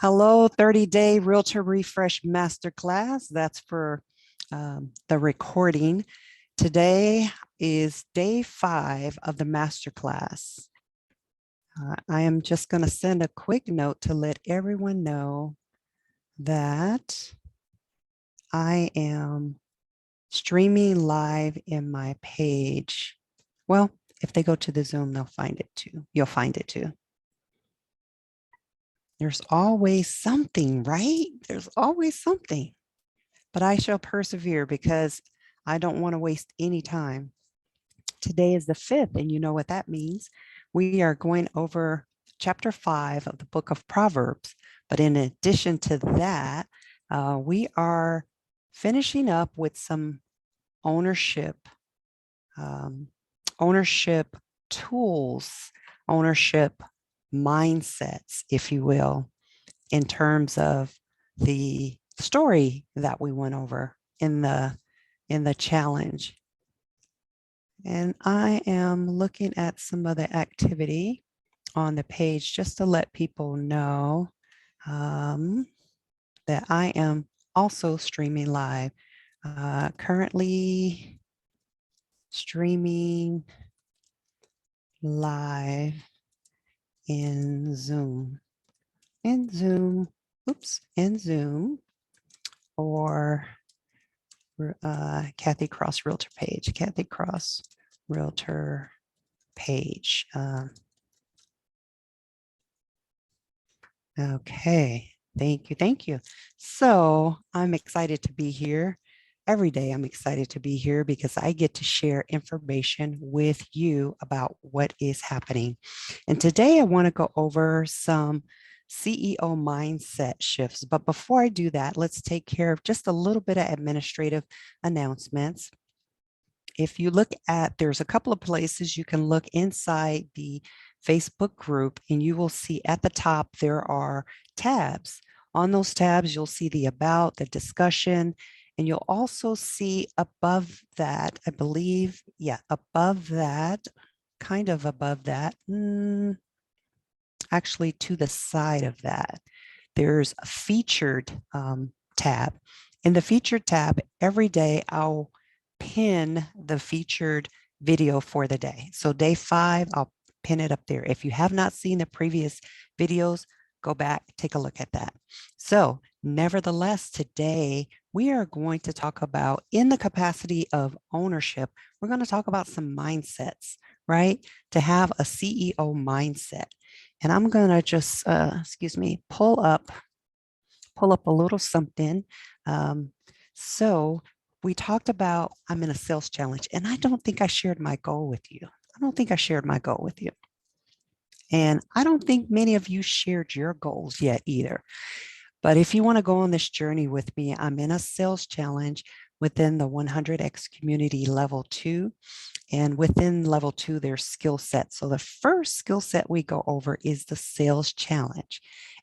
Hello, 30-day Realtor Refresh Masterclass. That's for the recording. Today is day 5 of the masterclass. I am just going to send a quick note to let everyone know that I am streaming live in my page. Well, if they go to the Zoom, they'll find it too. You'll find it too. There's always something, right? There's always something. But I shall persevere because I don't want to waste any time. Today is the 5th, and you know what that means. We are going over chapter 5 of the book of Proverbs. But in addition to that, we are finishing up with some ownership, ownership tools, ownership mindsets, if you will, in terms of the story that we went over in the challenge. And I am looking at some of the activity on the page just to let people know that I am also streaming live. Currently streaming live in Zoom. In Zoom, or Kathy Cross Realtor page, Kathy Cross Realtor page. Okay, thank you. So I'm excited to be here. Every day I'm excited to be here because I get to share information with you about what is happening. And today I want to go over some CEO mindset shifts. But before I do that, let's take care of just a little bit of administrative announcements. If you look at, there's a couple of places you can look inside the Facebook group, and you will see at the top there are tabs. On those tabs, you'll see the about, the discussion, and you'll also see above that, I believe, above that, kind of above that, actually to the side of that, there's a featured tab. In the featured tab, every day I'll pin the featured video for the day. So day 5, I'll pin it up there. If you have not seen the previous videos, go back, take a look at that. So nevertheless, today we are going to talk about, in the capacity of ownership, we're going to talk about some mindsets, right? To have a CEO mindset. And I'm going to just, pull up a little something. So we talked about, I'm in a sales challenge, and I don't think I shared my goal with you. And I don't think many of you shared your goals yet either. But if you want to go on this journey with me, I'm in a sales challenge within the 100X community level 2. And within level 2, there's skill sets. So the first skill set we go over is the sales challenge.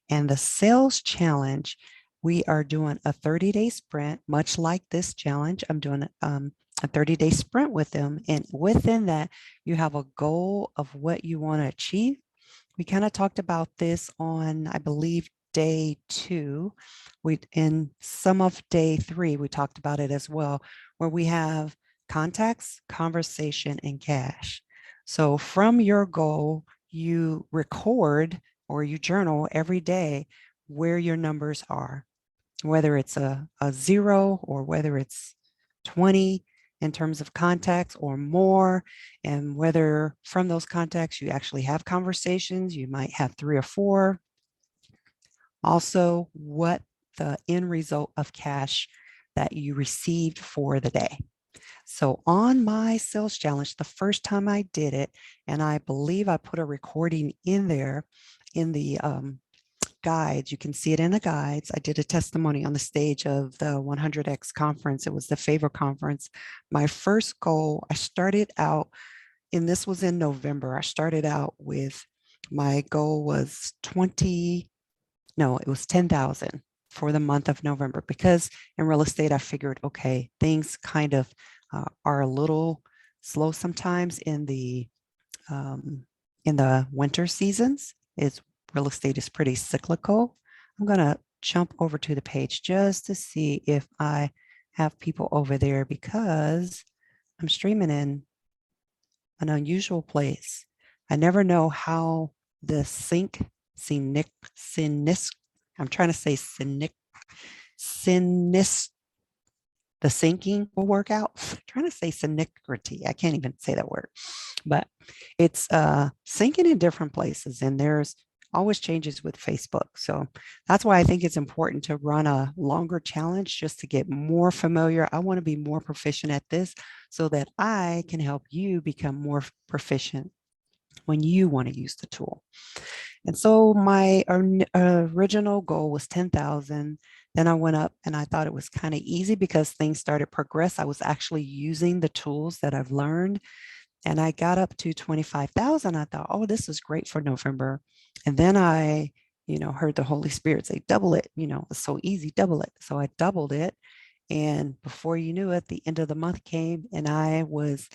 And the sales challenge, we are doing a 30-day sprint, much like this challenge. I'm doing a 30-day sprint with them. And within that, you have a goal of what you want to achieve. We kind of talked about this on, I believe, day 2. In some of day 3, we talked about it as well, where we have contacts, conversation, and cash. So from your goal, you record or you journal every day where your numbers are, whether it's a 0 or whether it's 20 in terms of contacts or more, and whether from those contacts you actually have conversations, you might have 3 or 4. Also, what the end result of cash that you received for the day. So on my sales challenge, the first time I did it, and I believe I put a recording in there in the guides. You can see it in the guides. I did a testimony on the stage of the 100X conference. It was the Favor conference. My first goal, I started out, and this was in November. I started out with, my goal was 10,000 for the month of November, because in real estate, I figured, okay, things kind of are a little slow sometimes in the winter seasons. Real estate is pretty cyclical. I'm going to jump over to the page just to see if I have people over there because I'm streaming in an unusual place. I never know how the cynic, I'm trying to say cynic, the sinking will work out. I'm trying to say synchronicity. I can't even say that word, but it's sinking in different places, and there's always changes with Facebook. So that's why I think it's important to run a longer challenge just to get more familiar. I want to be more proficient at this so that I can help you become more proficient when you want to use the tool. And so my original goal was 10,000. Then I went up and I thought it was kind of easy because things started progress. I was actually using the tools that I've learned, and I got up to 25,000. I thought, oh, this is great for November. And then I, heard the Holy Spirit say, double it. It's so easy, double it. So I doubled it. And before you knew it, the end of the month came and I was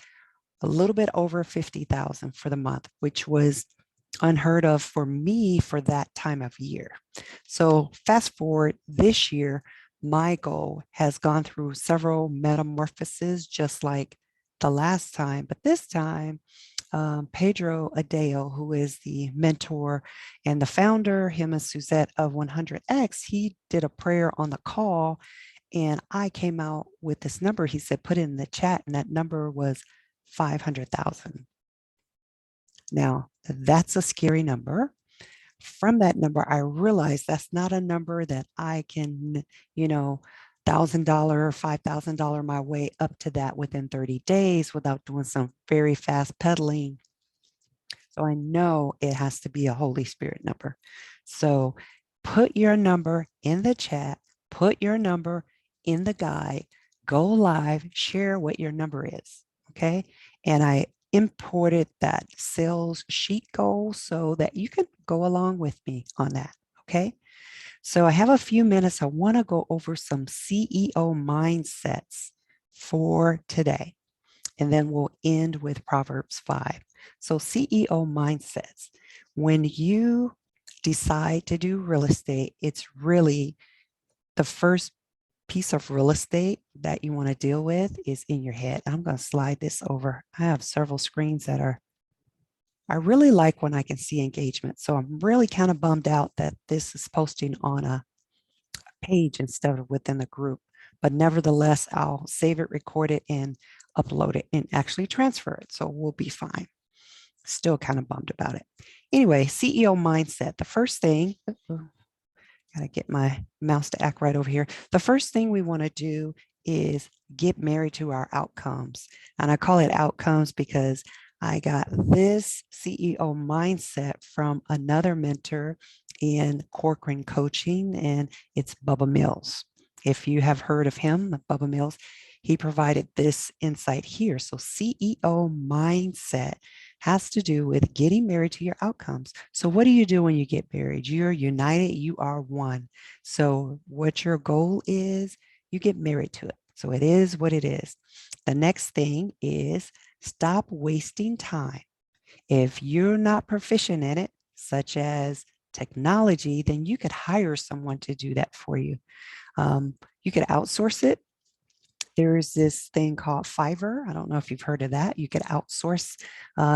a little bit over 50,000 for the month, which was unheard of for me for that time of year. So fast forward this year, my goal has gone through several metamorphoses, just like the last time, but this time, Pedro Adeo, who is the mentor and the founder, him and Suzette of 100X, he did a prayer on the call, and I came out with this number. He said, put it in the chat, and that number was 500,000. Now, that's a scary number. From that number, I realized that's not a number that I can, $1,000, $5,000 my way up to that within 30 days without doing some very fast pedaling. So I know it has to be a Holy Spirit number. So put your number in the chat, put your number in the guide, go live, share what your number is. Okay. And I imported that sales sheet goal so that you can go along with me on that. Okay. So I have a few minutes. I want to go over some CEO mindsets for today, and then we'll end with Proverbs 5. So CEO mindsets. When you decide to do real estate, it's really the first piece of real estate that you want to deal with is in your head. I'm going to slide this over. I have several screens I really like when I can see engagement. So I'm really kind of bummed out that this is posting on a page instead of within the group. But nevertheless, I'll save it, record it, and upload it and actually transfer it. So we'll be fine. Still kind of bummed about it. Anyway, CEO mindset. The first thing, gotta get my mouse to act right over here. The first thing we want to do is get married to our outcomes. And I call it outcomes because I got this CEO mindset from another mentor in Corcoran Coaching, and it's Bubba Mills. If you have heard of him, Bubba Mills, he provided this insight here. So CEO mindset has to do with getting married to your outcomes. So what do you do when you get married? You're united, you are one. So what your goal is, you get married to it. So it is what it is. The next thing is stop wasting time. If you're not proficient in it, such as technology, then you could hire someone to do that for you. You could outsource it. There's this thing called Fiverr. I don't know if you've heard of that. You could outsource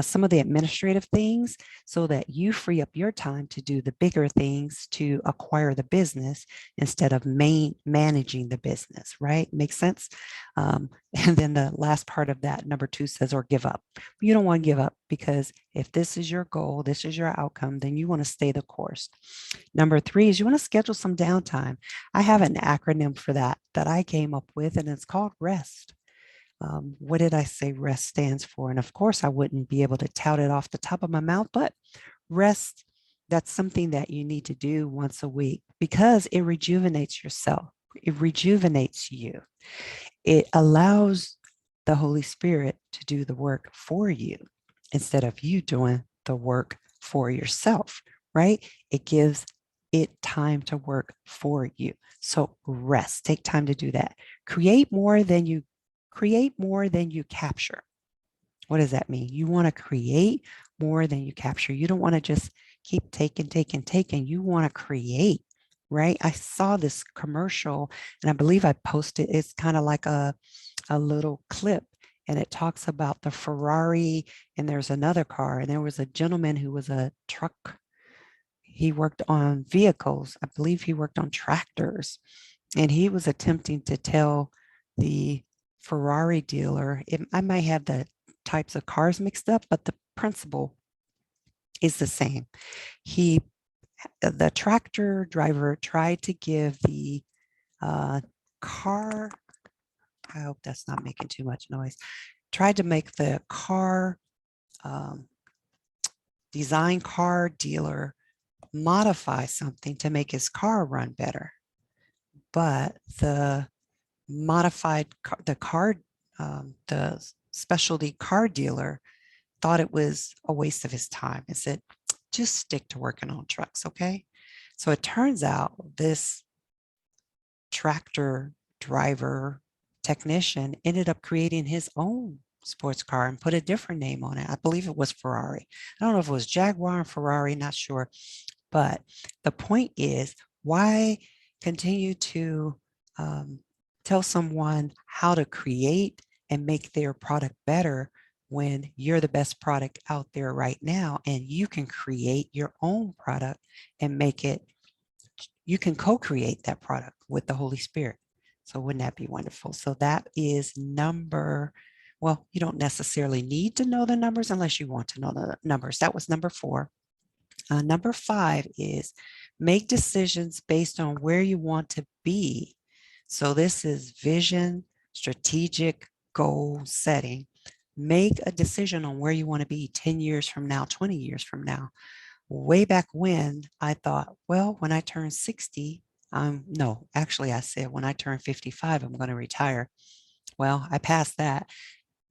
some of the administrative things so that you free up your time to do the bigger things to acquire the business instead of managing the business, right? Makes sense? And then the last part of that, number 2 says, or give up. You don't want to give up because if this is your goal, this is your outcome, then you want to stay the course. Number 3 is you want to schedule some downtime. I have an acronym for that I came up with, and it's called REST. What did I say REST stands for? And of course, I wouldn't be able to tout it off the top of my mouth, but REST, that's something that you need to do once a week because it rejuvenates yourself. It rejuvenates you. It allows the Holy Spirit to do the work for you instead of you doing the work for yourself, right? It gives it time to work for you. So rest, take time to do that. Create more than you capture. What does that mean? You want to create more than you capture. You don't want to just keep taking. You want to create, right? I saw this commercial and I believe I posted, it's kind of like a little clip and it talks about the Ferrari and there's another car. And there was a gentleman who was a truck. He worked on vehicles. I believe he worked on tractors. And he was attempting to tell the Ferrari dealer, I might have the types of cars mixed up, but the principle is the same. The tractor driver tried to give the car, I hope that's not making too much noise, tried to make the car um, design car dealer modify something to make his car run better. But the the specialty car dealer thought it was a waste of his time and said, just stick to working on trucks, okay? So it turns out this tractor driver technician ended up creating his own sports car and put a different name on it. I believe it was Ferrari. I don't know if it was Jaguar or Ferrari, not sure. But the point is, why continue to um, tell someone how to create and make their product better when you're the best product out there right now and you can create your own product and make it, you can co-create that product with the Holy Spirit. So wouldn't that be wonderful? So that is well, you don't necessarily need to know the numbers unless you want to know the numbers. That was number 4. Number 5 is make decisions based on where you want to be. So this is vision, strategic goal setting. Make a decision on where you want to be 10 years from now, 20 years from now. Way back when I thought, well, when I turn 60, no, actually I said when I turn 55, I'm going to retire. Well, I passed that.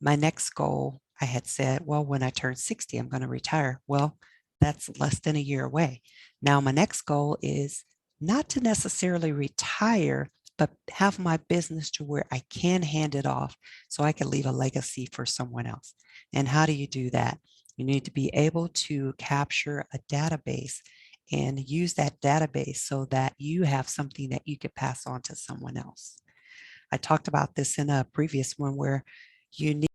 My next goal, I had said, well, when I turn 60, I'm going to retire. Well, that's less than a year away. Now, my next goal is not to necessarily retire, but have my business to where I can hand it off so I can leave a legacy for someone else. And how do you do that? You need to be able to capture a database and use that database so that you have something that you could pass on to someone else. I talked about this in a previous one where you need